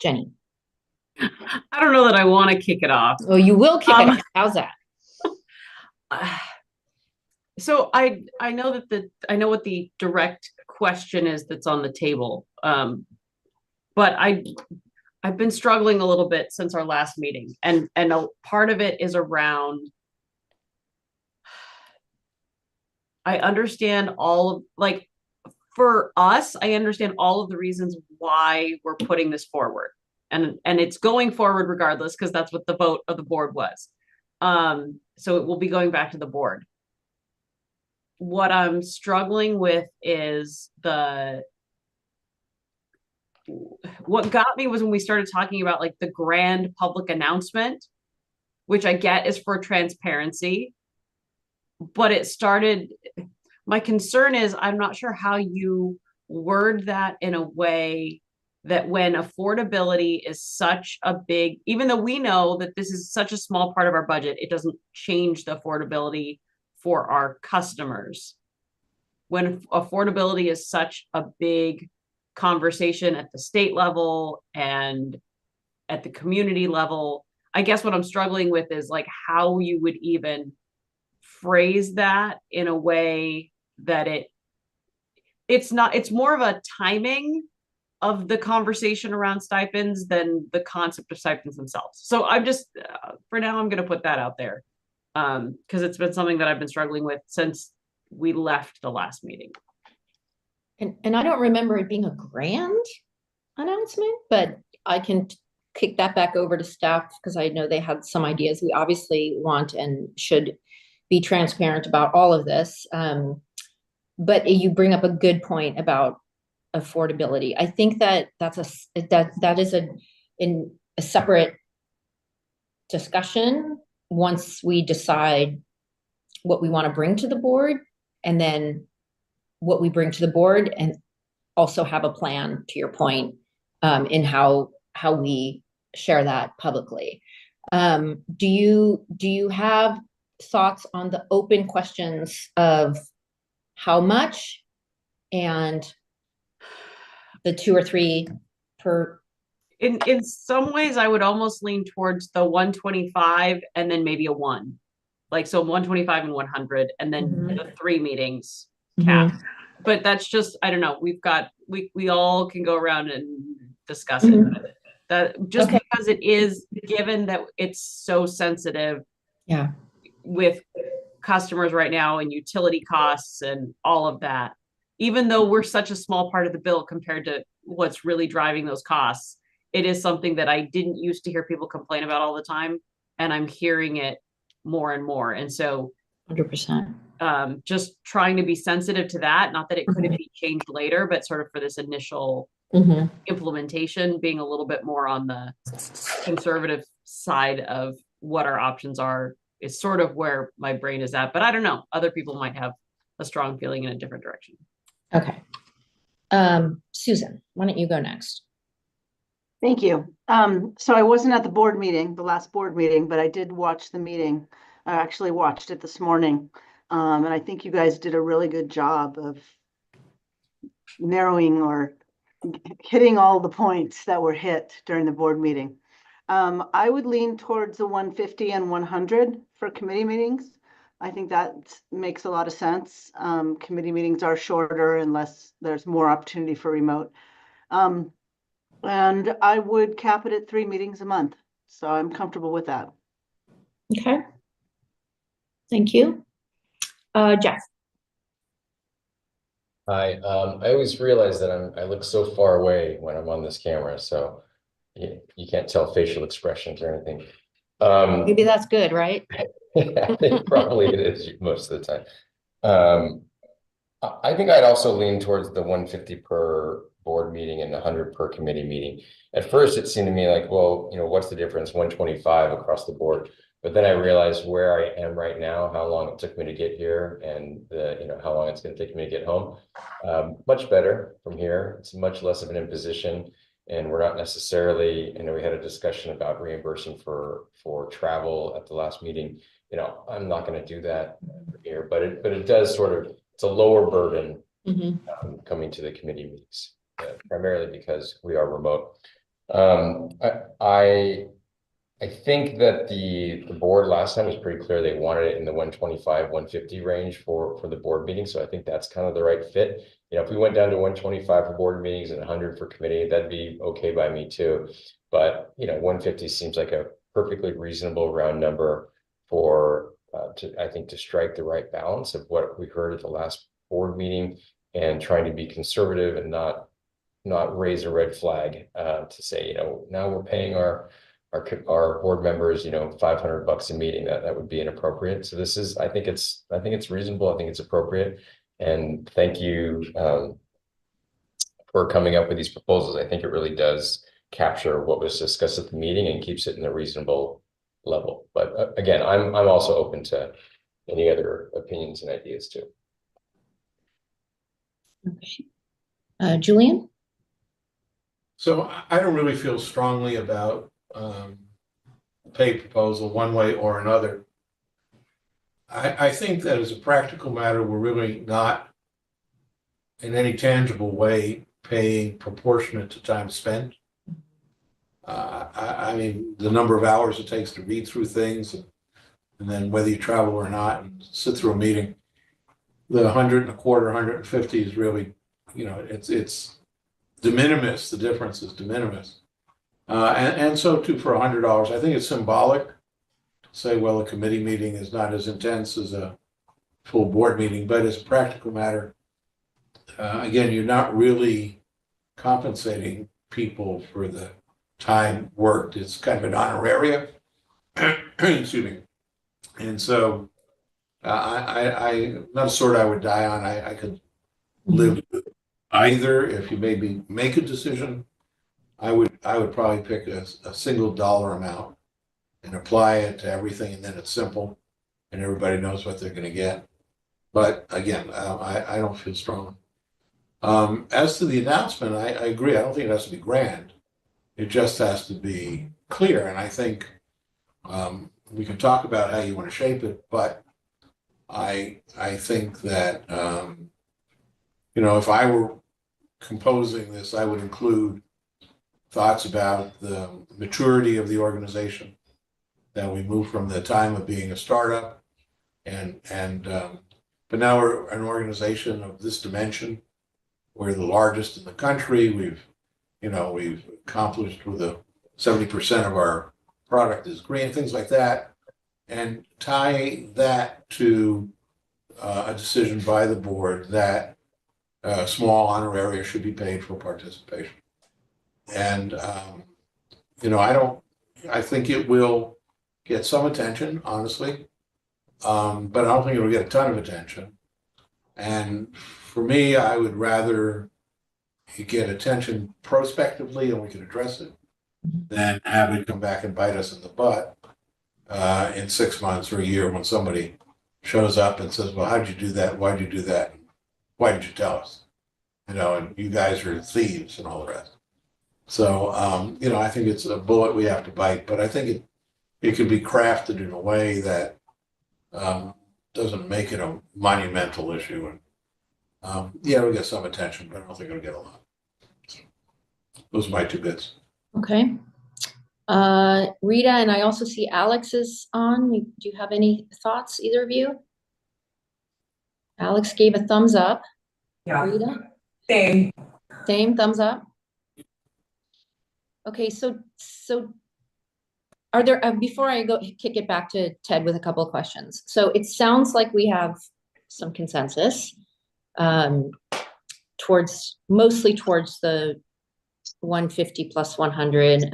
Jenny. I don't know that I want to kick it off. Oh, you will kick it off. How's that? So I know that I know what the direct question is that's on the table. But I've been struggling a little bit since our last meeting, and a part of it is around. I understand all of, like, for us, I understand all of the reasons why we're putting this forward, and it's going forward regardless, because that's what the vote of the board was. So it will be going back to the board. What I'm struggling with is what got me was when we started talking about like the grand public announcement, which I get is for transparency, but it started, my concern is I'm not sure how you word that in a way that when affordability is such a big, even though we know that this is such a small part of our budget, it doesn't change the affordability for our customers. When affordability is such a big conversation at the state level and at the community level, I guess what I'm struggling with is like how you would even phrase that in a way that it's not, it's more of a timing of the conversation around stipends than the concept of stipends themselves. So I'm just, for now, I'm going to put that out there, because it's been something that I've been struggling with since we left the last meeting. And I don't remember it being a grand announcement, but I can kick that back over to staff because I know they had some ideas. We obviously want and should be transparent about all of this. But you bring up a good point about affordability. I think that that is in a separate discussion once we decide what we want to bring to the board, and then what we bring to the board, and also have a plan, to your point, in how we share that publicly. Do you have thoughts on the open questions of how much and the 2 or 3 per? In some ways, I would almost lean towards the 125 and then maybe a 1. Like, so 125 and 100, and then the 3 meetings cap. But that's just, I don't know. We all can go around and discuss it. That just because it is, given that it's so sensitive with customers right now and utility costs and all of that, even though we're such a small part of the bill compared to what's really driving those costs, it is something that I didn't used to hear people complain about all the time. And I'm hearing it more and more. And so 100%. Just trying to be sensitive to that. Not that it couldn't be changed later, but sort of for this initial implementation, being a little bit more on the conservative side of what our options are is sort of where my brain is at. But I don't know. Other people might have a strong feeling in a different direction. Okay. Susan, why don't you go next? Thank you. So I wasn't at the board meeting, the last board meeting, but I did watch the meeting. I actually watched it this morning. And I think you guys did a really good job of narrowing or hitting all the points that were hit during the board meeting. I would lean towards the 150 and 100 for committee meetings. I think that makes a lot of sense. Committee meetings are shorter unless there's more opportunity for remote. And I would cap it at 3 meetings a month. So I'm comfortable with that. Okay. Thank you. Jeff. Hi. I always realize that I look so far away when I'm on this camera, so you can't tell facial expressions or anything. Maybe that's good, right? I think probably it is most of the time. I think I'd also lean towards the 150 per board meeting and 100 per committee meeting. At first, it seemed to me like, well, what's the difference? 125 across the board. But then I realized where I am right now, how long it took me to get here, and how long it's going to take me to get home. Much better from here. It's much less of an imposition, and we're not necessarily. We had a discussion about reimbursing for travel at the last meeting. I'm not going to do that here, but it does sort of. It's a lower burden coming to the committee meetings, primarily because we are remote. I think that the board last time was pretty clear. They wanted it in the 125, 150 range for the board meeting. So I think that's kind of the right fit. You know, if we went down to 125 for board meetings and 100 for committee, that'd be okay by me too. But, you know, 150 seems like a perfectly reasonable round number for, I think, to strike the right balance of what we heard at the last board meeting and trying to be conservative and not raise a red flag, to say, you know, now we're paying our board members, you know, $500 a meeting. That would be inappropriate. So this is, I think it's reasonable. I think it's appropriate. And thank you for coming up with these proposals. I think it really does capture what was discussed at the meeting and keeps it in a reasonable level. But again, I'm also open to any other opinions and ideas too. Okay. Julian? So I don't really feel strongly about pay proposal one way or another. I think that as a practical matter, we're really not in any tangible way paying proportionate to time spent. I mean, the number of hours it takes to read through things and then whether you travel or not and sit through a meeting, the 100 and a quarter, 150 is really, you know, it's de minimis. The difference is de minimis. And so too for $100, I think it's symbolic to say, well, a committee meeting is not as intense as a full board meeting, but as a practical matter, again, you're not really compensating people for the time worked. It's kind of an honoraria. Excuse me. And so I'm not a sword I would die on. I could live with either. If you made me make a decision, I would probably pick a single dollar amount and apply it to everything, and then it's simple and everybody knows what they're going to get. But again, I don't feel strong. As to the announcement, I agree. I don't think it has to be grand. It just has to be clear. And I think we can talk about how you want to shape it, but I think that you know, if I were composing this, I would include thoughts about the maturity of the organization, that we move from the time of being a startup but now we're an organization of this dimension. We're the largest in the country. We've accomplished with 70% of our product is green, things like that, and tie that to a decision by the board that small honoraria should be paid for participation. And you know, I think it will get some attention, honestly, but I don't think it'll get a ton of attention. And for me, I would rather get attention prospectively and we can address it than have it come back and bite us in the butt in 6 months or a year when somebody shows up and says, well, how did you do that? Why did you do that? Why did you tell us? You know, and you guys are thieves and all the rest. So, you know, I think it's a bullet we have to bite, but I think it can be crafted in a way that doesn't make it a monumental issue. And yeah, it'll get some attention, but I don't think it'll get a lot. So, those are my 2 bits. Okay. Rita, and I also see Alex is on. Do you have any thoughts, either of you? Alex gave a thumbs up. Yeah. Rita? Same thumbs up. Okay, so are there, before I go kick it back to Ted with a couple of questions. So it sounds like we have some consensus mostly towards the 150 plus 100.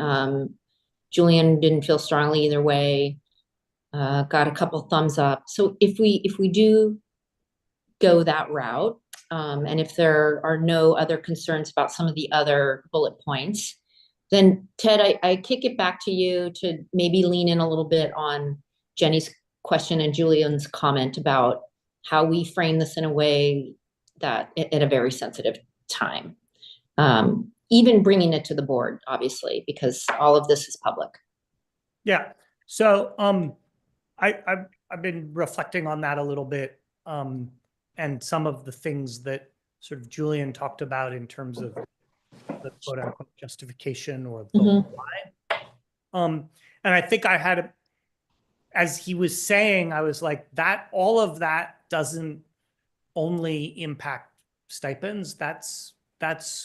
Julian didn't feel strongly either way. Got a couple thumbs up. So if we do go that route, and if there are no other concerns about some of the other bullet points, then Ted, I kick it back to you to maybe lean in a little bit on Jenny's question and Julian's comment about how we frame this in a way that at a very sensitive time. Even bringing it to the board, obviously, because all of this is public. Yeah. So I've been reflecting on that a little bit, and some of the things that sort of Julian talked about in terms of the quote unquote justification or the Mhm. why. And I think I had, as he was saying, I was like, that all of that doesn't only impact stipends. That's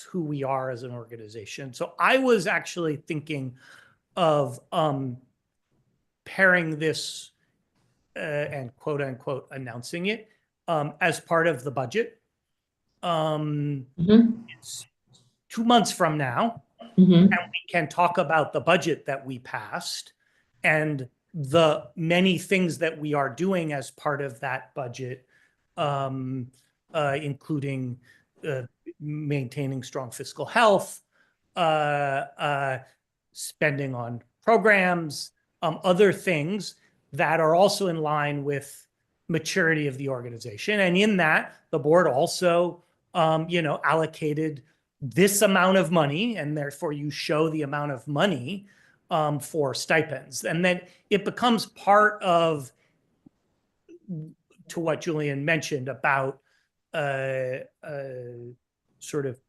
who we are as an organization. So I was actually thinking of pairing this and quote unquote announcing it as part of the budget. Mhm. It's 2 months from now, Mhm. and we can talk about the budget that we passed and the many things that we are doing as part of that budget, including maintaining strong fiscal health, spending on programs, other things that are also in line with maturity of the organization. And in that, the board also, allocated this amount of money, and therefore you show the amount of money for stipends. And then it becomes part of, to what Julian mentioned about sort of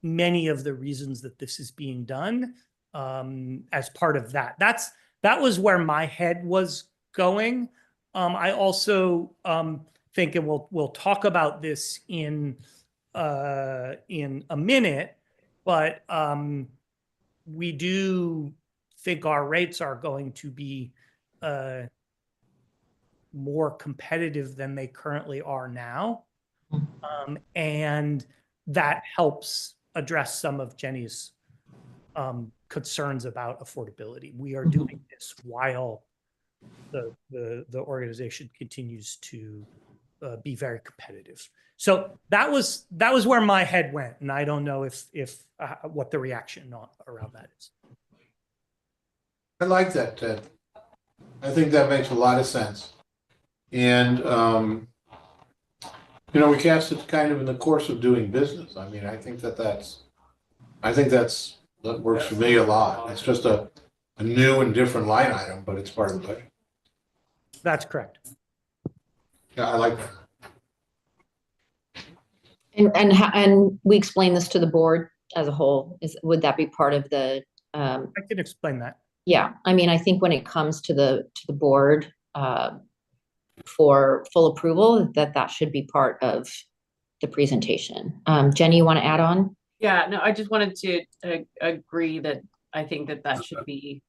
many of the reasons that this is being done as part of that. That was where my head was going. I also think, and we'll talk about this in a minute, but we do think our rates are going to be more competitive than they currently are now. And that helps address some of Jenny's concerns about affordability. We are doing this while the organization continues to be very competitive. So that was where my head went, and I don't know if what the reaction around that is. I like that, Ted. I think that makes a lot of sense. And, we cast it kind of in the course of doing business. I mean, I think that works for me a lot. It's just a new and different line item, but it's part of the budget. That's correct. Yeah, I like that. And we explain this to the board as a whole. Would that be part of the? I can explain that. Yeah, I mean, I think when it comes to the board for full approval, that should be part of the presentation. Jenny, you want to add on? Yeah, no, I just wanted to agree that I think that should be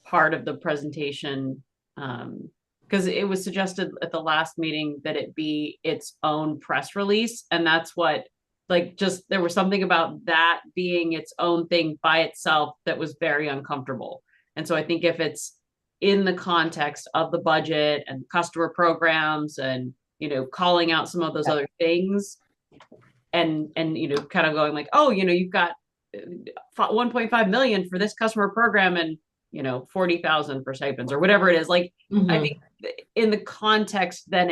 part of the presentation. Because it was suggested at the last meeting that it be its own press release. And that's what, there was something about that being its own thing by itself that was very uncomfortable. And so I think if it's in the context of the budget and customer programs and, calling out some of those other things and, kind of going like, oh, you've got 1.5 million for this customer program and, 40,000 for stipends or whatever it is. I think in the context, then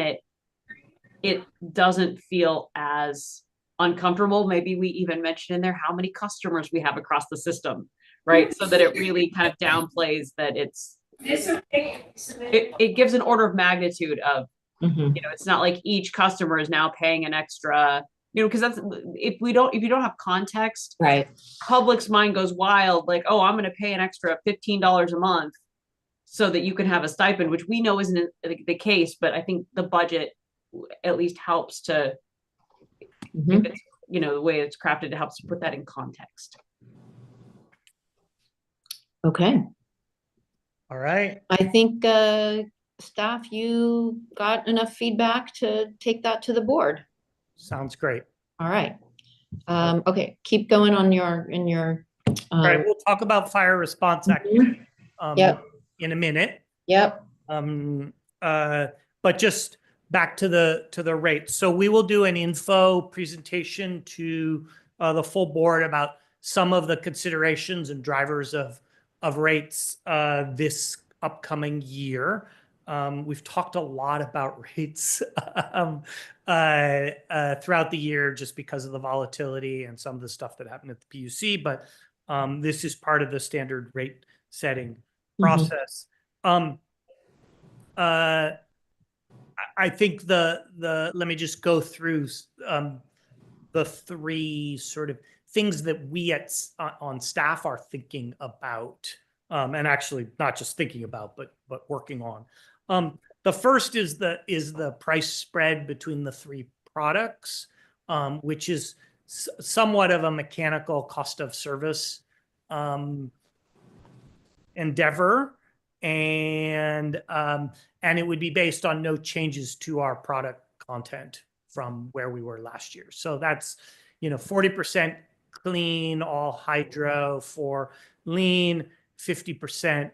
it doesn't feel as uncomfortable. Maybe we even mentioned in there how many customers we have across the system, right? So that it really kind of downplays that it gives an order of magnitude of, it's not like each customer is now paying an extra, because that's, if you don't have context, Right. Public's mind goes wild, like, oh, I'm going to pay an extra $15 a month so that you can have a stipend, which we know isn't the case, but I think the budget at least helps to, if it's, the way it's crafted, it helps to put that in context. Okay. All right. I think staff, you got enough feedback to take that to the board. Sounds great. All right. Okay, keep going on in your. All right, we'll talk about fire response activity in a minute. Yep. But just back to the rates. So we will do an info presentation to the full board about some of the considerations and drivers of rates this upcoming year. We've talked a lot about rates throughout the year just because of the volatility and some of the stuff that happened at the PUC, but this is part of the standard rate setting process. I think let me just go through the three sort of things that we on staff are thinking about, and actually not just thinking about, but working on. The first is the price spread between the three products, which is somewhat of a mechanical cost of service endeavor, and it would be based on no changes to our product content from where we were last year. So that's 40% clean, all hydro for lean, 50%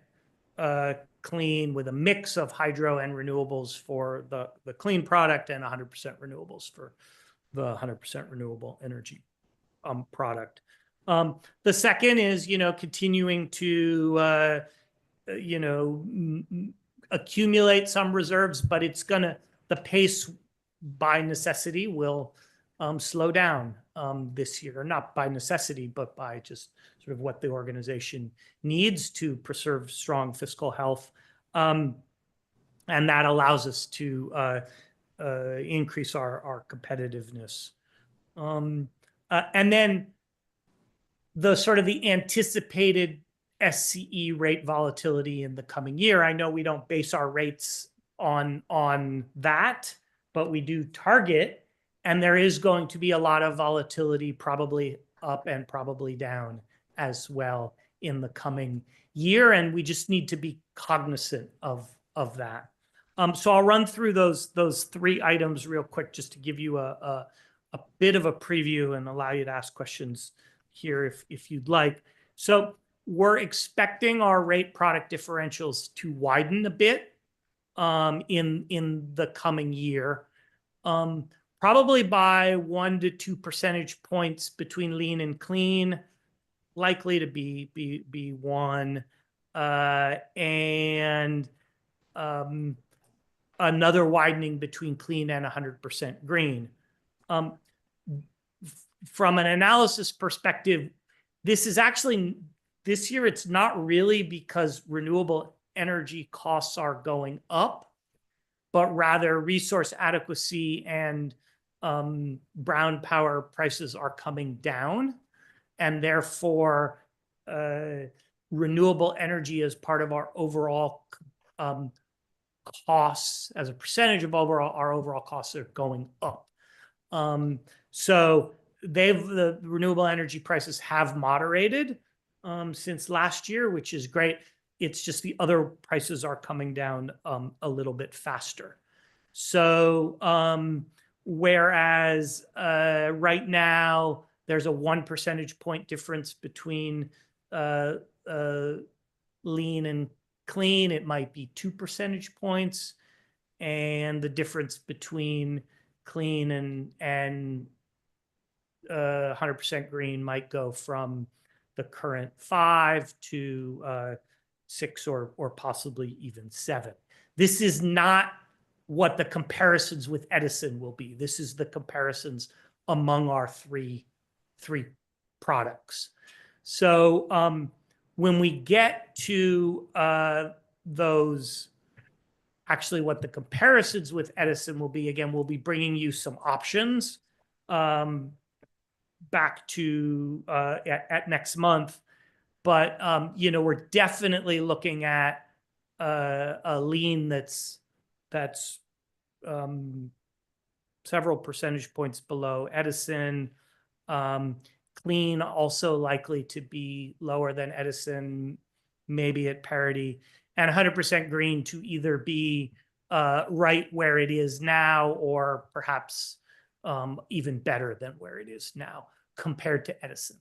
clean with a mix of hydro and renewables for the clean product, and 100% renewables for the 100% renewable energy product. The second is, continuing to, accumulate some reserves, but the pace by necessity will slow down this year, not by necessity, but by just sort of what the organization needs to preserve strong fiscal health. And that allows us to increase our competitiveness. And then the sort of the anticipated SCE rate volatility in the coming year. I know we don't base our rates on that, but we do target, and there is going to be a lot of volatility, probably up and probably down as well in the coming year, and we just need to be cognizant of that. So I'll run through those three items real quick just to give you a bit of a preview and allow you to ask questions here if you'd like. So we're expecting our rate product differentials to widen a bit in the coming year, probably by 1 to 2 percentage points between lean and clean, likely to be 1, and another widening between clean and 100% green. From an analysis perspective, this year it's not really because renewable energy costs are going up, but rather resource adequacy and brown power prices are coming down, and therefore renewable energy as part of our overall costs, as a percentage of our overall costs, are going up. So the renewable energy prices have moderated since last year, which is great. It's just the other prices are coming down a little bit faster. So whereas right now there's a 1 percentage point difference between lean and clean, it might be 2 percentage points, and the difference between clean and 100% green might go from the current 5 to 6 or possibly even 7. This is not what the comparisons with Edison will be. This is the comparisons among our three products. So when we get to those, actually what the comparisons with Edison will be, again, we'll be bringing you some options back to at next month. But we're definitely looking at a lean that's several percentage points below Edison. Clean also likely to be lower than Edison, maybe at parity, and 100% green to either be right where it is now or perhaps even better than where it is now compared to Edison.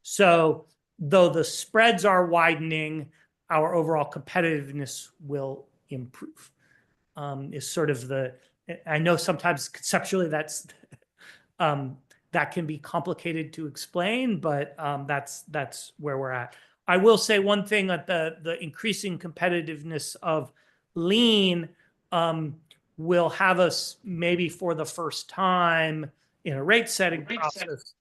So though the spreads are widening, our overall competitiveness will improve. Is sort of I know sometimes conceptually that can be complicated to explain, but that's where we're at. I will say one thing, that the increasing competitiveness of lean will have us maybe for the first time in a rate setting process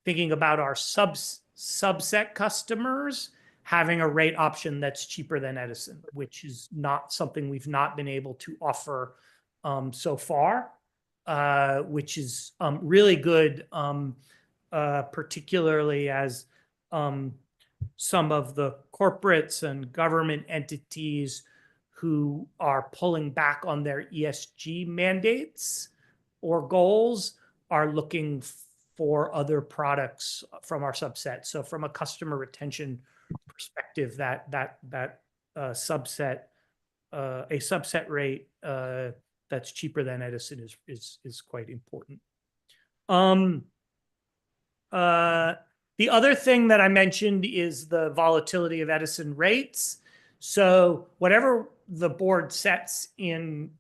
thinking about our subset customers having a rate option that's cheaper than Edison, which is not something we've not been able to offer so far, which is really good particularly as some of the corporates and government entities who are pulling back on their ESG mandates or goals are looking for other products from our subset. So from a customer retention perspective, that subset, a subset rate that's cheaper than Edison is quite important. The other thing that I mentioned is the volatility of Edison rates. So whatever the board sets in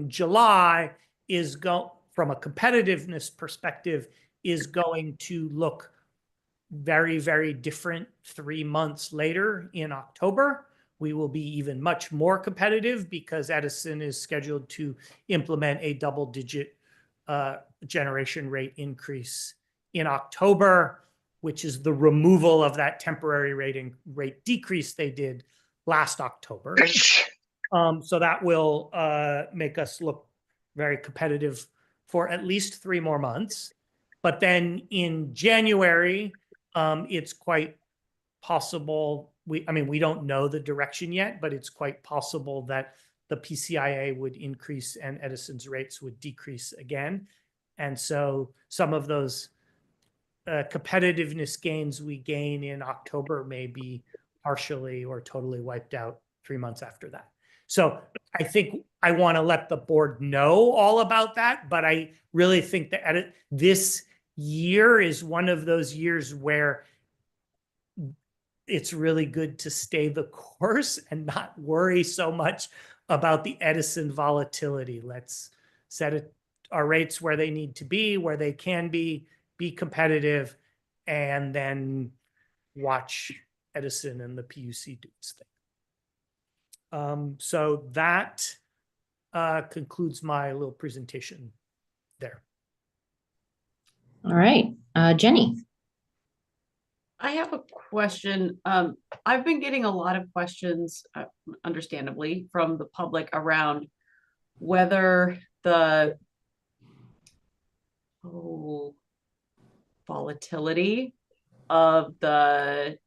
July is from a competitiveness perspective is going to look very, very different 3 months later in October. We will be even much more competitive because Edison is scheduled to implement a double-digit generation rate increase in October, which is the removal of that temporary rate decrease they did last October. So that will make us look very competitive for at least 3 more months. But then in January, it's quite possible, we don't know the direction yet, but it's quite possible that the PCIA would increase and Edison's rates would decrease again. And so some of those competitiveness gains we gain in October may be partially or totally wiped out 3 months after that. So I think I want to let the board know all about that, but I really think that this year is one of those years where it's really good to stay the course and not worry so much about the Edison volatility. Let's set our rates where they need to be, where they can be competitive, and then watch Edison and the PUC do its thing. So that concludes my little presentation there. All right, Jenny. I have a question. I've been getting a lot of questions, understandably, from the public around whether the volatility of the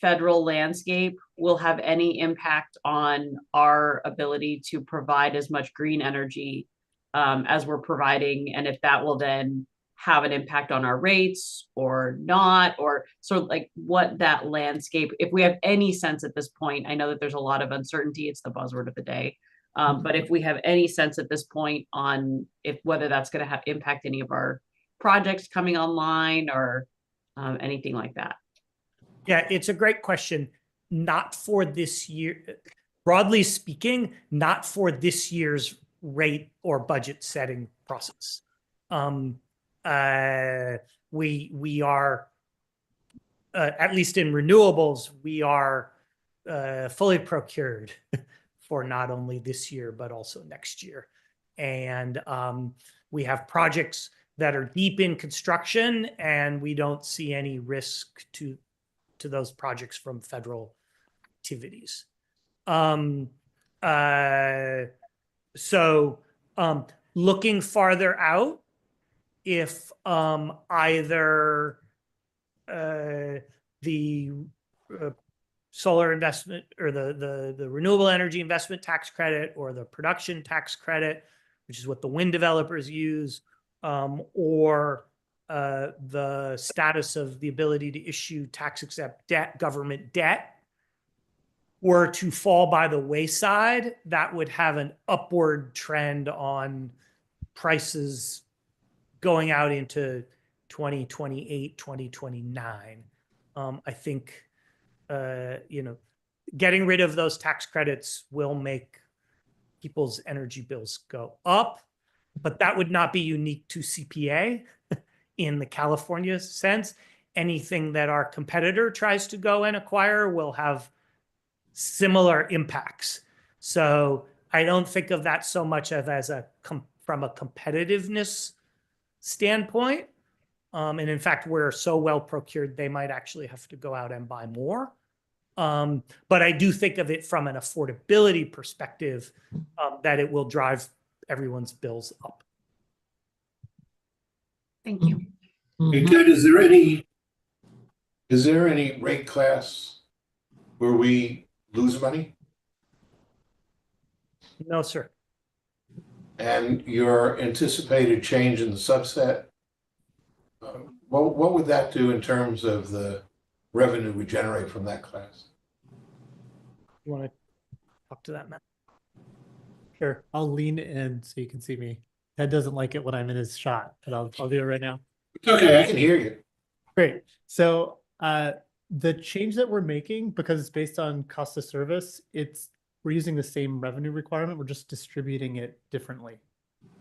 federal landscape will have any impact on our ability to provide as much green energy as we're providing, and if that will then have an impact on our rates or not, or sort of like what that landscape, if we have any sense at this point. I know that there's a lot of uncertainty, it's the buzzword of the day, but if we have any sense at this point on whether that's going to have impact any of our projects coming online or anything like that. Yeah, it's a great question. Not for this year, broadly speaking, not for this year's rate or budget setting process. We are, at least in renewables, we are fully procured for not only this year, but also next year. And we have projects that are deep in construction, and we don't see any risk to those projects from federal activities. So looking farther out, if either the solar investment or the renewable energy investment tax credit or the production tax credit, which is what the wind developers use, or the status of the ability to issue tax-exempt debt, government debt, were to fall by the wayside, that would have an upward trend on prices going out into 2028, 2029. I think, getting rid of those tax credits will make people's energy bills go up, but that would not be unique to CPA in the California sense. Anything that our competitor tries to go and acquire will have similar impacts. So I don't think of that so much as from a competitiveness standpoint. And in fact, we're so well procured, they might actually have to go out and buy more. But I do think of it from an affordability perspective, that it will drive everyone's bills up. Thank you. Hey, Mhm. Ted, is there any rate class where we lose money? No, sir. And your anticipated change in the subset, what would that do in terms of the revenue we generate from that class? You want to talk to that, Matt? Sure. I'll lean in so you can see me. Ted doesn't like it when I'm in his shot, but I'll do it right now. It's okay, I can hear you. Great. So the change that we're making, because it's based on cost of service, we're using the same revenue requirement, we're just distributing it differently.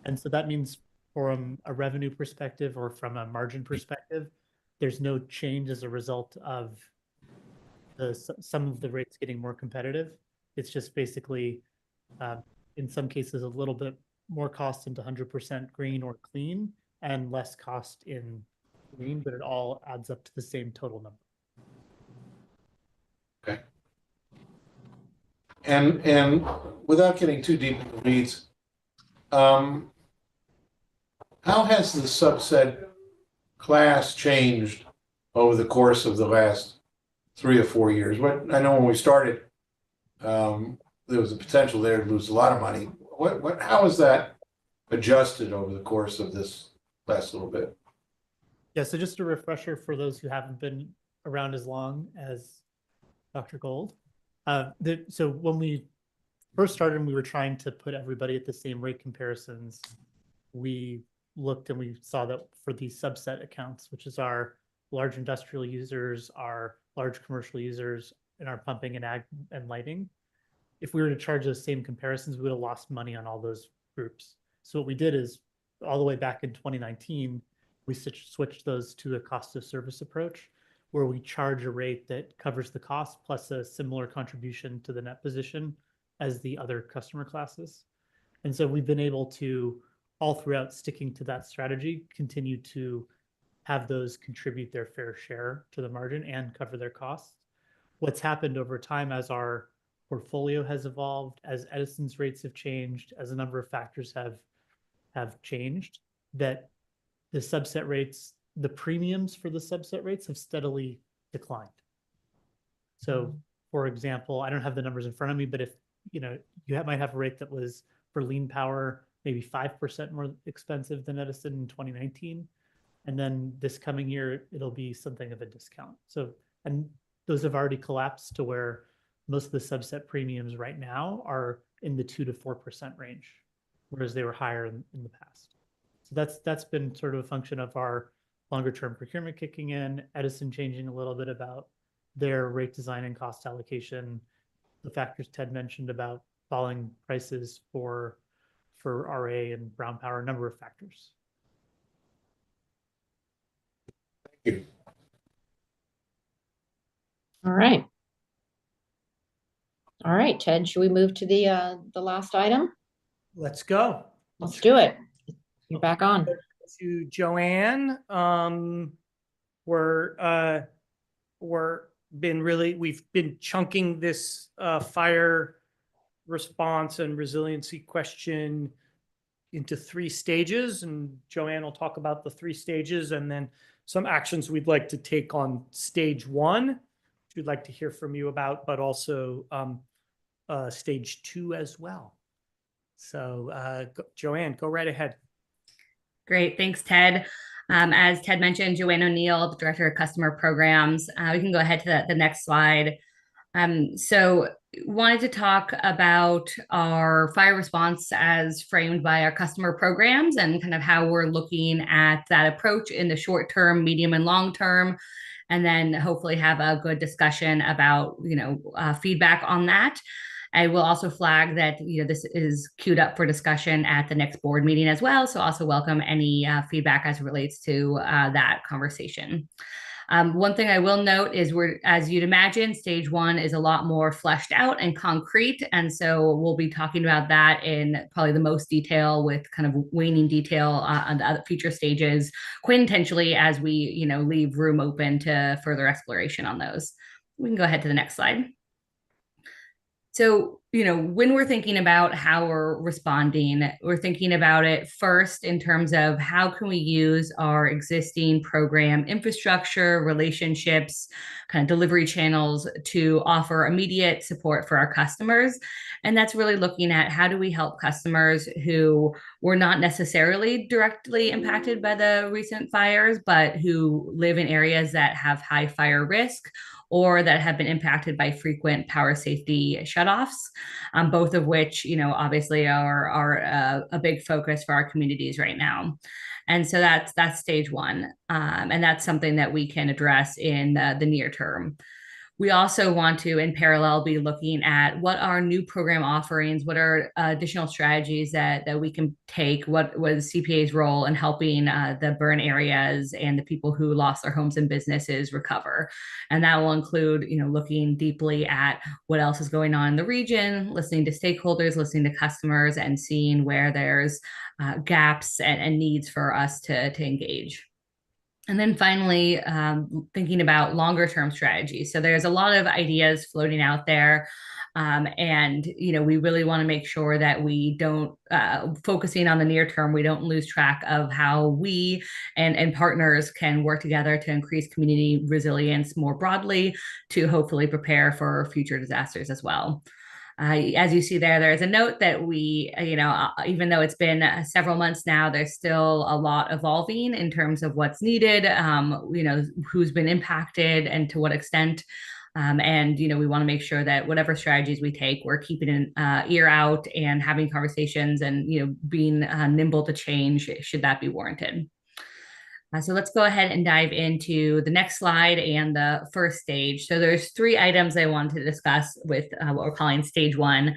And so that means from a revenue perspective or from a margin perspective, there's no change as a result of some of the rates getting more competitive. It's just basically, in some cases, a little bit more cost into 100% green or clean and less cost in green, but it all adds up to the same total number. Okay. And without getting too deep in the weeds, how has the subset class changed over the course of the last 3 or 4 years? I know when we started, there was a potential there to lose a lot of money. How has that adjusted over the course of this last little bit? Yeah, so just a refresher for those who haven't been around as long as Dr. Gold. So when we first started and we were trying to put everybody at the same rate comparisons, we looked and we saw that for these subset accounts, which is our large industrial users, our large commercial users, and our pumping and ag and lighting, if we were to charge those same comparisons, we would have lost money on all those groups. So what we did is all the way back in 2019, we switched those to a cost of service approach where we charge a rate that covers the cost plus a similar contribution to the net position as the other customer classes. And so we've been able to, all throughout sticking to that strategy, continue to have those contribute their fair share to the margin and cover their costs. What's happened over time as our portfolio has evolved, as Edison's rates have changed, as a number of factors have changed, that the subset rates, the premiums for the subset rates have steadily declined. So for example, I don't have the numbers in front of me, but if you might have a rate that was for lean power, maybe 5% more expensive than Edison in 2019. And then this coming year, it'll be something of a discount. So, and those have already collapsed to where most of the subset premiums right now are in the 2 to 4% range, whereas they were higher in the past. So that's been sort of a function of our longer term procurement kicking in, Edison changing a little bit about their rate design and cost allocation, the factors Ted mentioned about falling prices for RA and brown power, a number of factors. Thank you. All right. All right, Ted, should we move to the last item? Let's go. Let's do it. You're back on. To Joanne. We've been chunking this fire response and resiliency question into 3 stages, and Joanne will talk about the 3 stages and then some actions we'd like to take on stage 1, which we'd like to hear from you about, but also stage 2 as well. So Joanne, go right ahead. Great, thanks, Ted. As Ted mentioned, Joanne O'Neill, the Director of Customer Programs. We can go ahead to the next slide. So wanted to talk about our fire response as framed by our customer programs and kind of how we're looking at that approach in the short term, medium, and long term, and then hopefully have a good discussion about, feedback on that. I will also flag that this is queued up for discussion at the next board meeting as well. So also welcome any feedback as it relates to that conversation. One thing I will note is as you'd imagine, stage 1 is a lot more fleshed out and concrete. And so we'll be talking about that in probably the most detail with kind of waning detail on the other future stages, quite intentionally as we, leave room open to further exploration on those. We can go ahead to the next slide. So when we're thinking about how we're responding, we're thinking about it first in terms of how can we use our existing program infrastructure, relationships, kind of delivery channels to offer immediate support for our customers. And that's really looking at how do we help customers who were not necessarily directly impacted by the recent fires, but who live in areas that have high fire risk or that have been impacted by frequent power safety shutoffs, both of which, obviously are a big focus for our communities right now. And so that's stage one. And that's something that we can address in the near term. We also want to, in parallel, be looking at what are new program offerings, what are additional strategies that we can take, what was CPA's role in helping the burn areas and the people who lost their homes and businesses recover. And that will include, looking deeply at what else is going on in the region, listening to stakeholders, listening to customers, and seeing where there's gaps and needs for us to engage. And then finally, thinking about longer term strategies. So there's a lot of ideas floating out there. And, we really want to make sure that we don't, focusing on the near term, we don't lose track of how we and partners can work together to increase community resilience more broadly to hopefully prepare for future disasters as well. As you see there's a note that we, even though it's been several months now, there's still a lot evolving in terms of what's needed, who's been impacted and to what extent. And, we want to make sure that whatever strategies we take, we're keeping an ear out and having conversations and, being nimble to change should that be warranted. So let's go ahead and dive into the next slide and the first stage. So there's 3 items I wanted to discuss with what we're calling stage 1.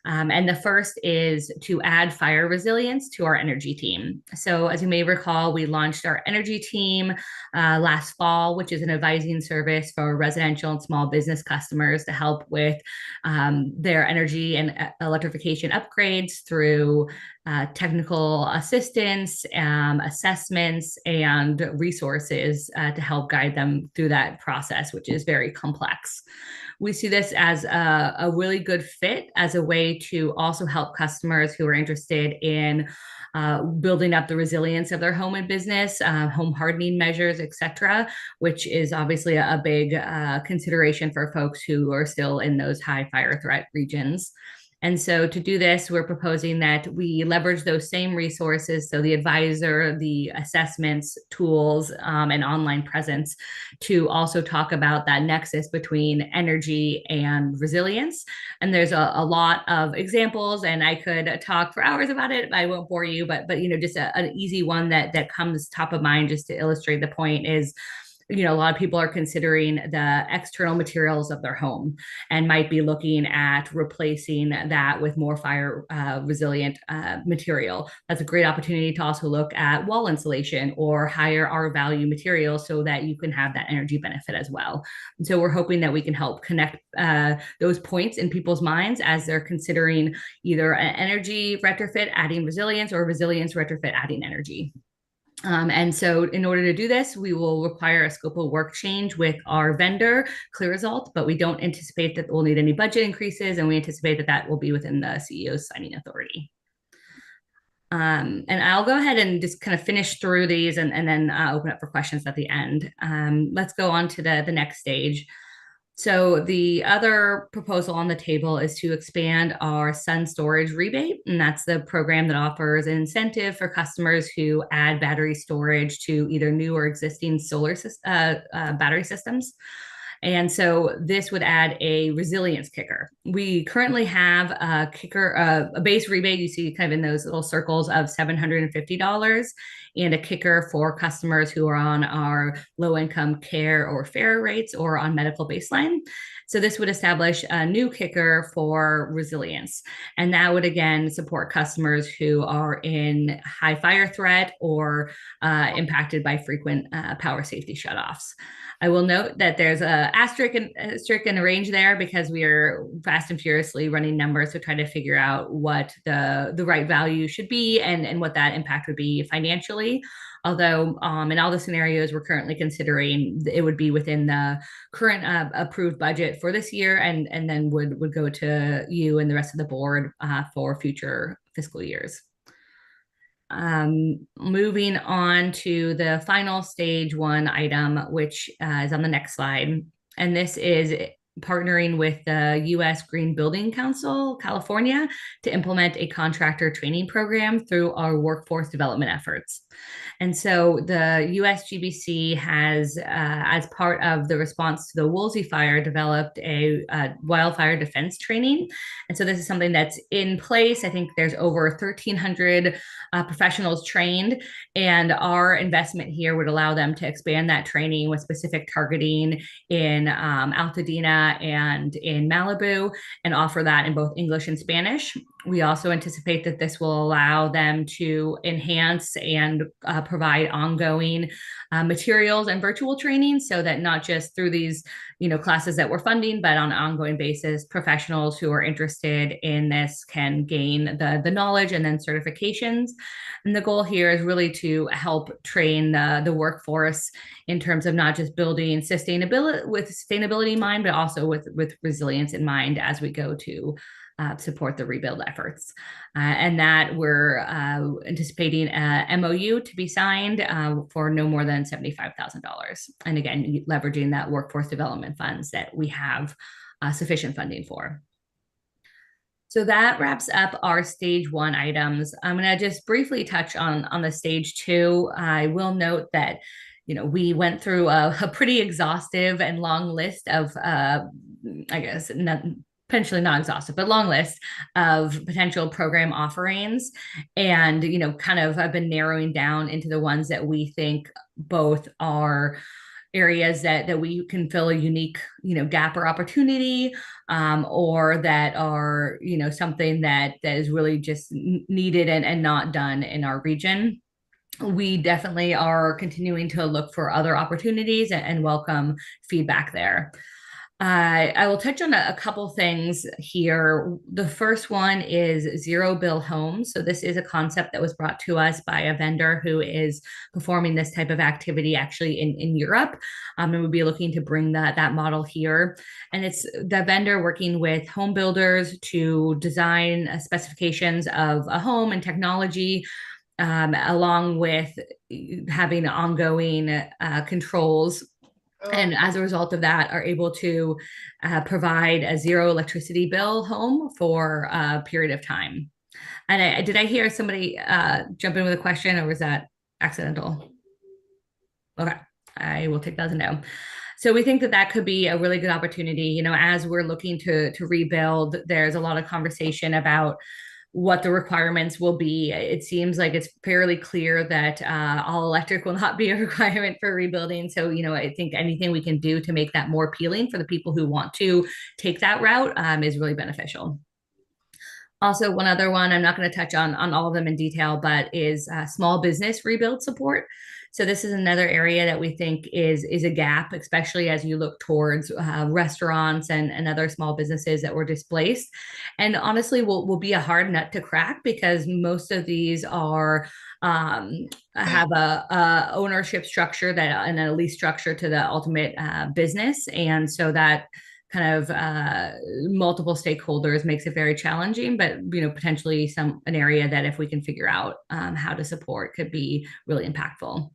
And the first is to add fire resilience to our energy team. So as you may recall, we launched our energy team last fall, which is an advising service for residential and small business customers to help with their energy and electrification upgrades through technical assistance, assessments, and resources to help guide them through that process, which is very complex. We see this as a really good fit as a way to also help customers who are interested in building up the resilience of their home and business, home hardening measures, et cetera, which is obviously a big consideration for folks who are still in those high fire threat regions. And so to do this, we're proposing that we leverage those same resources, so the advisor, the assessments, tools, and online presence, to also talk about that nexus between energy and resilience. And there's a lot of examples, and I could talk for hours about it. I won't bore you, but just an easy one that comes top of mind just to illustrate the point is, a lot of people are considering the external materials of their home and might be looking at replacing that with more fire resilient material. That's a great opportunity to also look at wall insulation or higher R value materials so that you can have that energy benefit as well. And so we're hoping that we can help connect those points in people's minds as they're considering either an energy retrofit adding resilience or resilience retrofit adding energy. And so in order to do this, we will require a scope of work change with our vendor, ClearResult, but we don't anticipate that we'll need any budget increases, and we anticipate that will be within the CEO's signing authority. And I'll go ahead and just kind of finish through these and then open up for questions at the end. Let's go on to the next stage. So the other proposal on the table is to expand our Sun Storage rebate, and that's the program that offers an incentive for customers who add battery storage to either new or existing solar battery systems. And so this would add a resilience kicker. We currently have a kicker, a base rebate, you see kind of in those little circles, of $750, and a kicker for customers who are on our low-income care or fair rates or on medical baseline. So this would establish a new kicker for resilience. And that would, again, support customers who are in high fire threat or impacted by frequent power safety shutoffs. I will note that there's a asterisk in the range there because we are fast and furiously running numbers to try to figure out what the right value should be and what that impact would be financially. Although in all the scenarios we're currently considering, it would be within the current approved budget it for this year, and then would go to you and the rest of the board for future fiscal years. Moving on to the final stage 1 item, which is on the next slide. And this is partnering with the U.S. Green Building Council, California, to implement a contractor training program through our workforce development efforts. And so the USGBC has, as part of the response to the Woolsey fire, developed a wildfire defense training. And so this is something that's in place. I think there's over 1,300 professionals trained, and our investment here would allow them to expand that training with specific targeting in Altadena and in Malibu, and offer that in both English and Spanish. We also anticipate that this will allow them to enhance and provide ongoing materials and virtual training, so that not just through these classes that we're funding, but on an ongoing basis, professionals who are interested in this can gain the knowledge and then certifications. And the goal here is really to help train the workforce in terms of not just building sustainability in mind, but also with resilience in mind as we go to support the rebuild efforts. And that we're anticipating a MOU to be signed for no more than $75,000. And again, leveraging that workforce development funds that we have sufficient funding for. So that wraps up our stage 1 items. I'm going to just briefly touch on the stage 2. I will note that we went through a pretty exhaustive and long list of, potentially not exhaustive, but long list of potential program offerings. And, kind of I've been narrowing down into the ones that we think both are areas that we can fill a unique, gap or opportunity, or that are, something that is really just needed and not done in our region. We definitely are continuing to look for other opportunities and welcome feedback there. I will touch on a couple things here. The first one is zero bill homes. So this is a concept that was brought to us by a vendor who is performing this type of activity actually in Europe, and we'll be looking to bring that model here. And it's the vendor working with home builders to design specifications of a home and technology, along with having ongoing controls. And as a result of that, are able to provide a zero electricity bill home for a period of time. And did I hear somebody jump in with a question, or was that accidental? Okay, I will take that as a no. So we think that could be a really good opportunity. As we're looking to rebuild, there's a lot of conversation about what the requirements will be. It seems like it's fairly clear that all electric will not be a requirement for rebuilding. So, I think anything we can do to make that more appealing for the people who want to take that route is really beneficial. Also, one other one, I'm not going to touch on all of them in detail, but is small business rebuild support. So this is another area that we think is a gap, especially as you look towards restaurants and other small businesses that were displaced. And honestly, will be a hard nut to crack, because most of these have a ownership structure and a lease structure to the ultimate business. And so that kind of multiple stakeholders makes it very challenging, but potentially an area that if we can figure out how to support could be really impactful.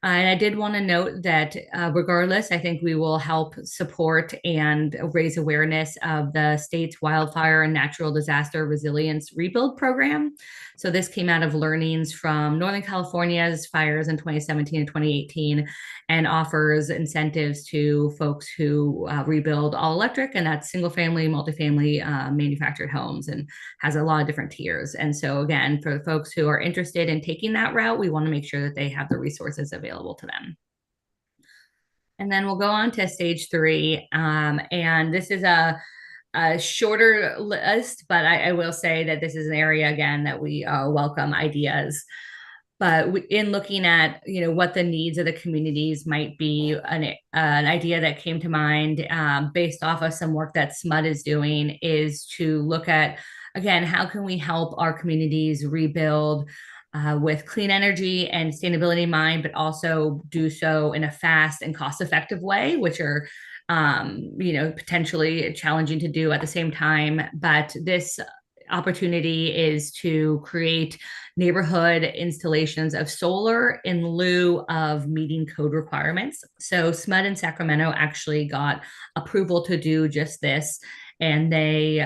And I did want to note that regardless, I think we will help support and raise awareness of the state's wildfire and natural disaster resilience rebuild program. So this came out of learnings from Northern California's fires in 2017 and 2018, and offers incentives to folks who rebuild all electric, and that's single family, multifamily manufactured homes, and has a lot of different tiers. And so again, for the folks who are interested in taking that route, we want to make sure that they have the resources available to them. And then we'll go on to stage 3. And this is a shorter list, but I will say that this is an area, again, that we welcome ideas. But in looking at, what the needs of the communities might be, an idea that came to mind based off of some work that SMUD is doing is to look at, again, how can we help our communities rebuild with clean energy and sustainability in mind, but also do so in a fast and cost-effective way, which are potentially challenging to do at the same time. But this opportunity is to create neighborhood installations of solar in lieu of meeting code requirements. So SMUD in Sacramento actually got approval to do just this. And they,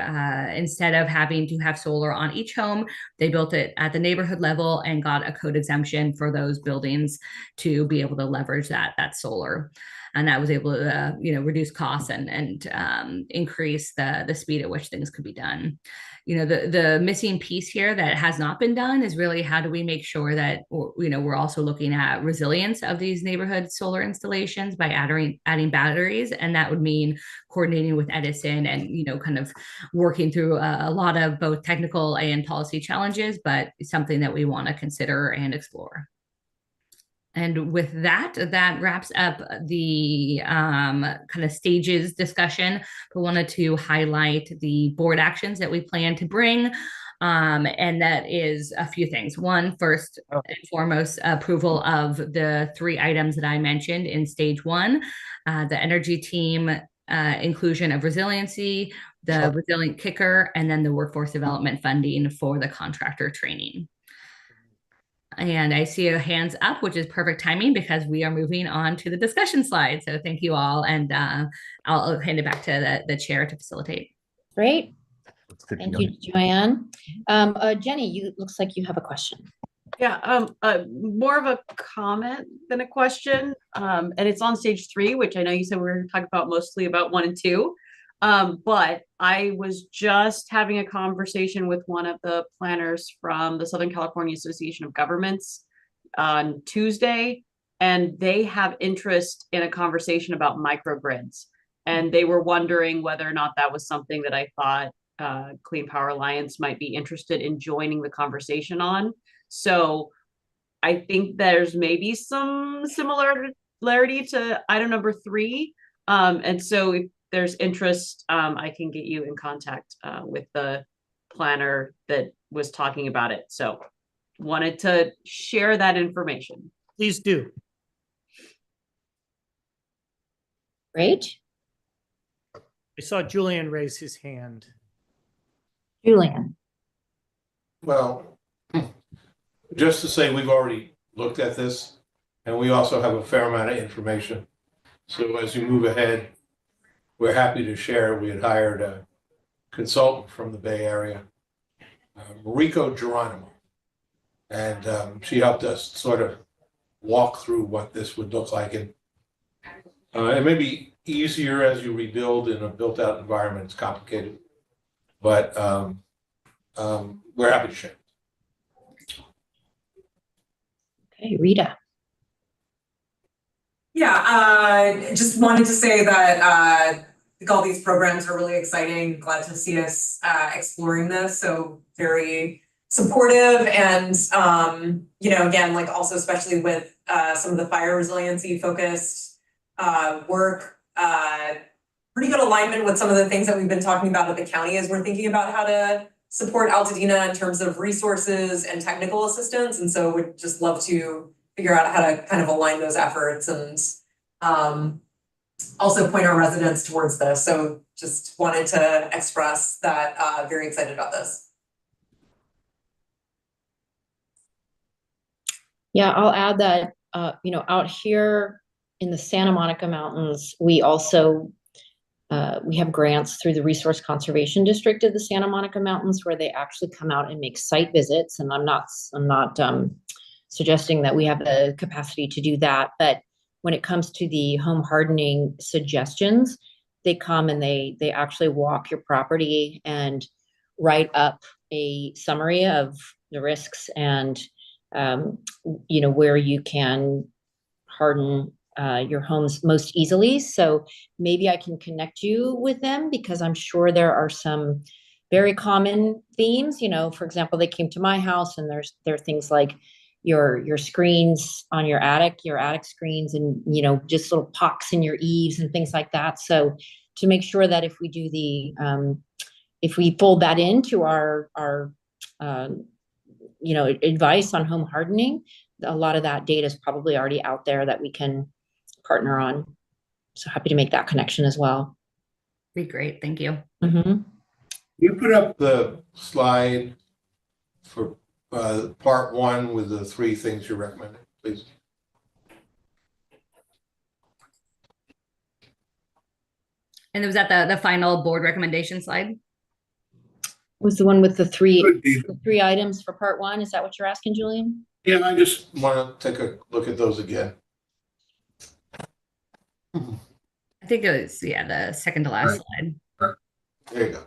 instead of having to have solar on each home, they built it at the neighborhood level and got a code exemption for those buildings to be able to leverage that solar. And that was able to, reduce costs and increase the speed at which things could be done. The missing piece here that has not been done is really how do we make sure that, we're also looking at resilience of these neighborhood solar installations by adding batteries. And that would mean coordinating with Edison and, kind of working through a lot of both technical and policy challenges, but it's something that we want to consider and explore. And with that wraps up the kind of stages discussion. But wanted to highlight the board actions that we plan to bring. And that is a few things. One, first and foremost, approval of the 3 items that I mentioned in stage 1, the energy team, inclusion of resiliency, the resilient kicker, and then the workforce development funding for the contractor training. And I see a hands up, which is perfect timing because we are moving on to the discussion slide. So thank you all. And I'll hand it back to the chair to facilitate. Great. Thank you, Joanne. Jenny, looks like you have a question. Yeah, more of a comment than a question. And it's on stage 3, which I know you said we were going to talk about mostly about 1 and 2. But I was just having a conversation with one of the planners from the Southern California Association of Governments on Tuesday, and they have interest in a conversation about microgrids. And they were wondering whether or not that was something that I thought Clean Power Alliance might be interested in joining the conversation on. So I think there's maybe some similarity to item number 3. And so if there's interest, I can get you in contact with the planner that was talking about it. So wanted to share that information. Please do. Great. I saw Julian raise his hand. Julian. Well, just to say, we've already looked at this, and we also have a fair amount of information. So as you move ahead, we're happy to share. We had hired a consultant from the Bay Area, Mariko Geronimo, and she helped us sort of walk through what this would look like. And it may be easier as you rebuild in a built-out environment. It's complicated, but we're happy to share. Okay, Rita. Yeah, just wanted to say that I think all these programs are really exciting. Glad to see us exploring this. So very supportive and, again, like also especially with some of the fire resiliency focused work, pretty good alignment with some of the things that we've been talking about at the county as we're thinking about how to support Altadena in terms of resources and technical assistance. And so we'd just love to figure out how to kind of align those efforts and also point our residents towards this. So just wanted to express that very excited about this. Yeah, I'll add that, out here in the Santa Monica Mountains, we also, we have grants through the Resource Conservation District of the Santa Monica Mountains where they actually come out and make site visits. And I'm not suggesting that we have the capacity to do that, but when it comes to the home hardening suggestions, they come and they actually walk your property and write up a summary of the risks and where you can harden your homes most easily. So maybe I can connect you with them because I'm sure there are some very common themes. For example, they came to my house and there are things like your screens on your attic screens and, just little pocks in your eaves and things like that. So to make sure that if we do if we fold that into our advice on home hardening, a lot of that data is probably already out there that we can partner on. So happy to make that connection as well. Be great. Thank you. Mhm. You put up the slide for part one with the 3 things you're recommending, please. And was that the final board recommendation slide? Was the one with the Could be. three items for part one? Is that what you're asking, Julian? Yeah, I just want to take a look at those again. I think it was, yeah, the second to last slide. There you go.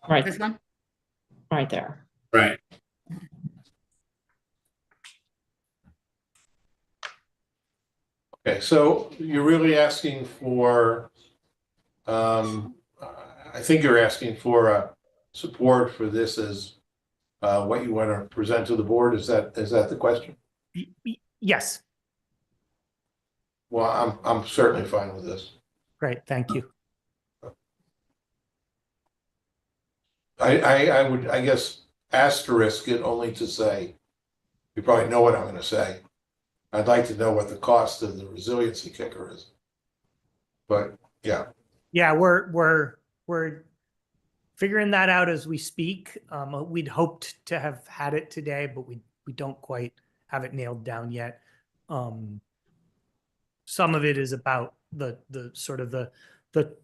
Right, This one? right there. Right. Okay, so you're really asking for, I think you're asking for support for this as what you want to present to the board. Is that the question? Yes, Well, I'm certainly fine with this. great, thank you. I would, I guess, asterisk it only to say, you probably know what I'm going to say. I'd like to know what the cost of the resiliency kicker is. But yeah. Yeah, we're figuring that out as we speak. We'd hoped to have had it today, but we don't quite have it nailed down yet. Some of it is about the sort of the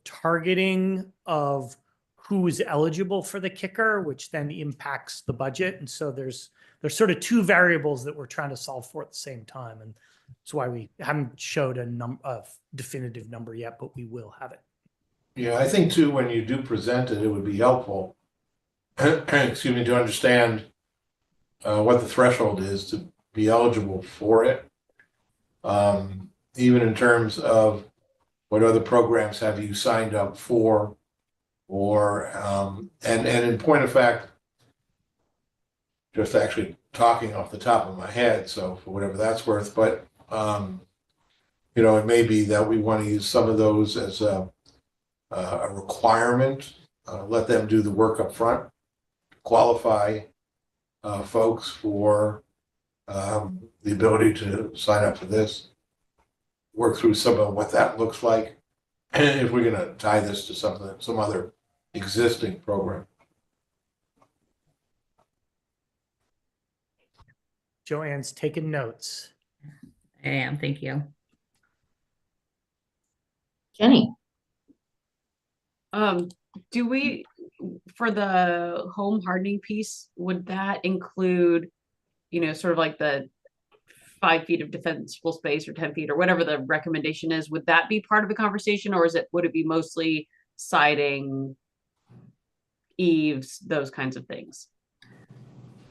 targeting of who is eligible for the kicker, which then impacts the budget. And so there's sort of 2 variables that we're trying to solve for at the same time. And that's why we haven't showed a definitive number yet, but we will have it. Yeah, I think too, when you do present it, it would be helpful, excuse me, to understand what the threshold is to be eligible for it. Even in terms of what other programs have you signed up for, or and in point of fact, just actually talking off the top of my head, so for whatever that's worth, but you know, it may be that we want to use some of those as a requirement, let them do the work up front, qualify folks for the ability to sign up for this, work through some of what that looks like, and if we're going to tie this to some other existing program. Joanne's taking notes. I am. Thank you. Jenny? Do we, for the home hardening piece, would that include, you know, sort of like the 5 feet of defensible space or 10 feet or whatever the recommendation is? Would that be part of the conversation, or would it be mostly siding, eaves, those kinds of things?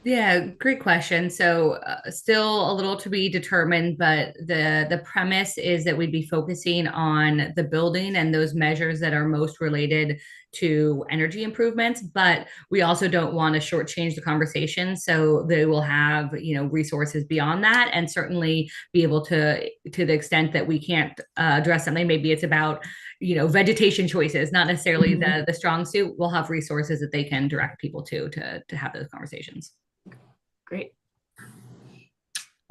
Yeah, great question. So still a little to be determined, but the premise is that we'd be focusing on the building and those measures that are most related to energy improvements. But we also don't want to shortchange the conversation, so they will have, you know, resources beyond that, and certainly be able to the extent that we can't address something. Maybe it's about, you know, vegetation choices, not necessarily the strong suit. We'll have resources that they can direct people to have those conversations. Great.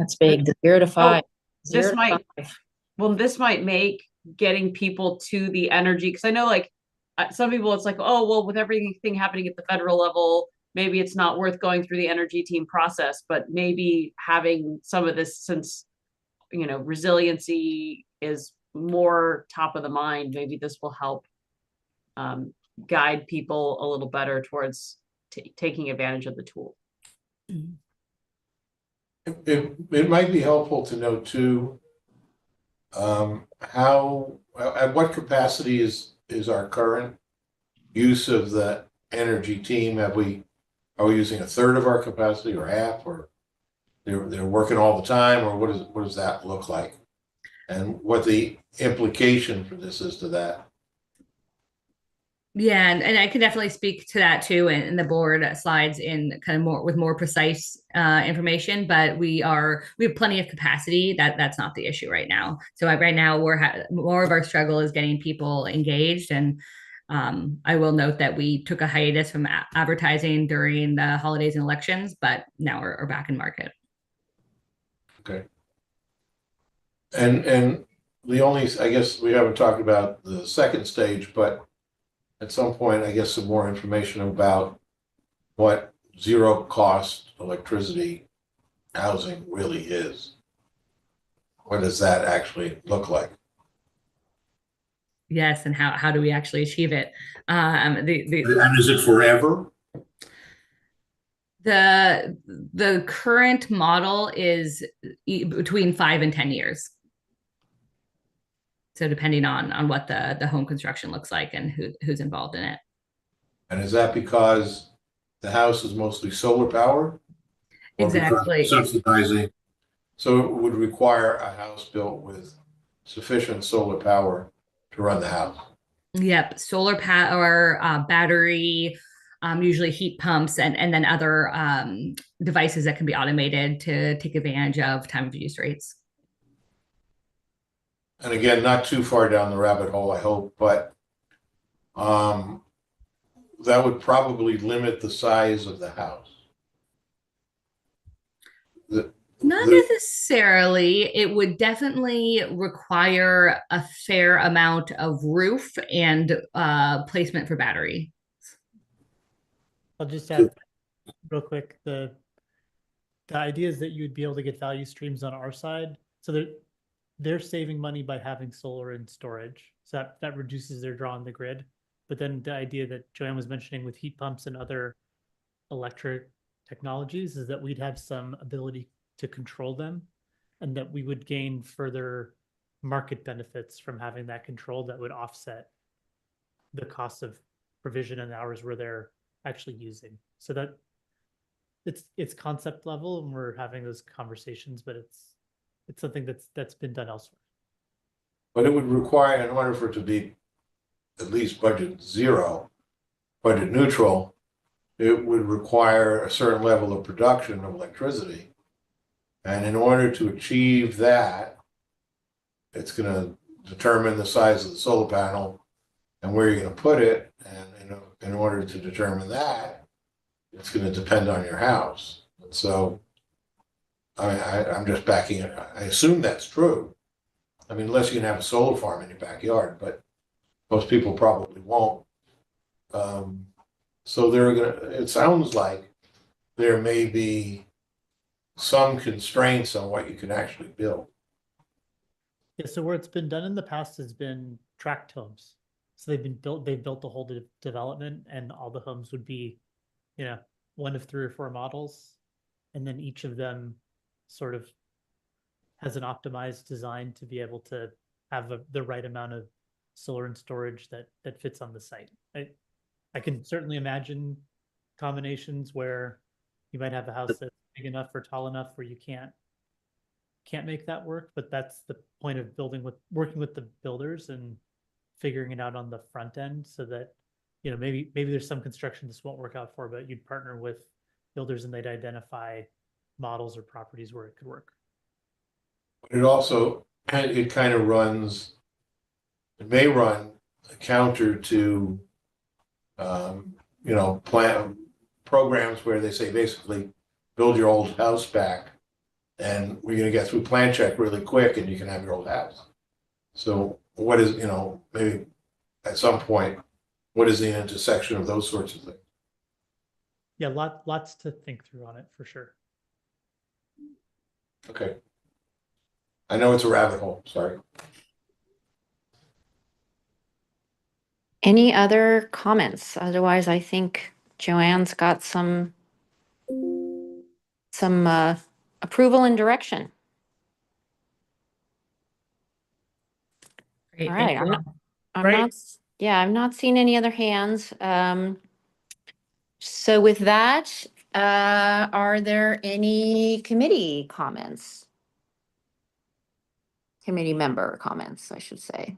That's big. The 0 to 5. This might make getting people to the energy, because I know, like, some people, it's like, oh, well, with everything happening at the federal level, maybe it's not worth going through the energy team process, but maybe having some of this, since, you know, resiliency is more top of the mind, maybe this will help guide people a little better towards taking advantage of the tool. It might be helpful to know too, how, at what capacity is our current use of the energy team? Are we using 1/3 of our capacity, or half, or they're working all the time, or what does that look like? And what the implication for this is to that? Yeah, and I can definitely speak to that too in the board slides in kind of more precise information. But we have plenty of capacity. That's not the issue right now. So right now more of our struggle is getting people engaged. And I will note that we took a hiatus from advertising during the holidays and elections, but now we're back in market. Okay. And the only, I guess we haven't talked about the second stage, but at some point, I guess some more information about what zero cost electricity housing really is. What does that actually look like? Yes, and how do we actually achieve it? And is it forever? The current model is between 5 and 10 years. So depending on what the home construction looks like and who's involved in it. And is that because the house is mostly solar powered? Or because Exactly. subsidizing, so it would require a house built with sufficient solar power to run the house. Yep, solar power, battery, usually heat pumps, and then other devices that can be automated to take advantage of time of use rates. And again, not too far down the rabbit hole, I hope, but that would probably limit the size of the house. Not necessarily. It would definitely require a fair amount of roof and placement for battery. I'll just add real quick, the idea is that you'd be able to get value streams on our side. So they're saving money by having solar and storage. So that reduces their draw on the grid. But then the idea that Joanne was mentioning with heat pumps and other electric technologies is that we'd have some ability to control them, and that we would gain further market benefits from having that control that would offset the cost of provision and hours where they're actually using. So that it's concept level, and we're having those conversations, but it's something that's been done elsewhere. But it would require, in order for it to be at least budget zero, budget neutral, it would require a certain level of production of electricity. And in order to achieve that, it's going to determine the size of the solar panel and where you're going to put it. And in order to determine that, it's going to depend on your house. So I'm just backing it. I assume that's true. I mean, unless you can have a solar farm in your backyard, but most people probably won't. So it sounds like there may be some constraints on what you can actually build. Yeah, so where it's been done in the past has been tract homes. So they've built the whole development, and all the homes would be, one of 3 or 4 models. And then each of them sort of has an optimized design to be able to have the right amount of solar and storage that fits on the site. I can certainly imagine combinations where you might have a house that's big enough or tall enough where you can't make that work, but that's the point of working with the builders and figuring it out on the front end, so that maybe there's some construction this won't work out for, but you'd partner with builders and they'd identify models or properties where it could work. It also, it kind of runs, it may run counter to plan programs where they say basically build your old house back, and we're going to get through plan check really quick and you can have your old house. So what is, maybe at some point, what is the intersection of those sorts of things? Yeah, lots to think through on it for sure. Okay. I know it's a rabbit hole, sorry. Any other comments? Otherwise, I think Joanne's got some approval and direction. Great, All thank right. you. I'm not seeing any other hands. So with that, are there any committee comments? Committee member comments, I should say.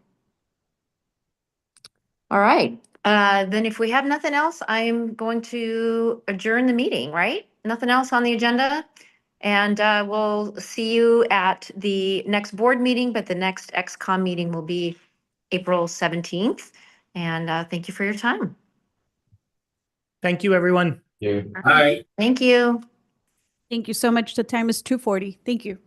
All right. Then if we have nothing else, I'm going to adjourn the meeting, right? Nothing else on the agenda? And we'll see you at the next board meeting, but the next XCOM meeting will be April 17th. And thank you for your time. Thank you, everyone. Yeah. Hi. Thank you. Thank you so much. The time is 2:40. Thank you.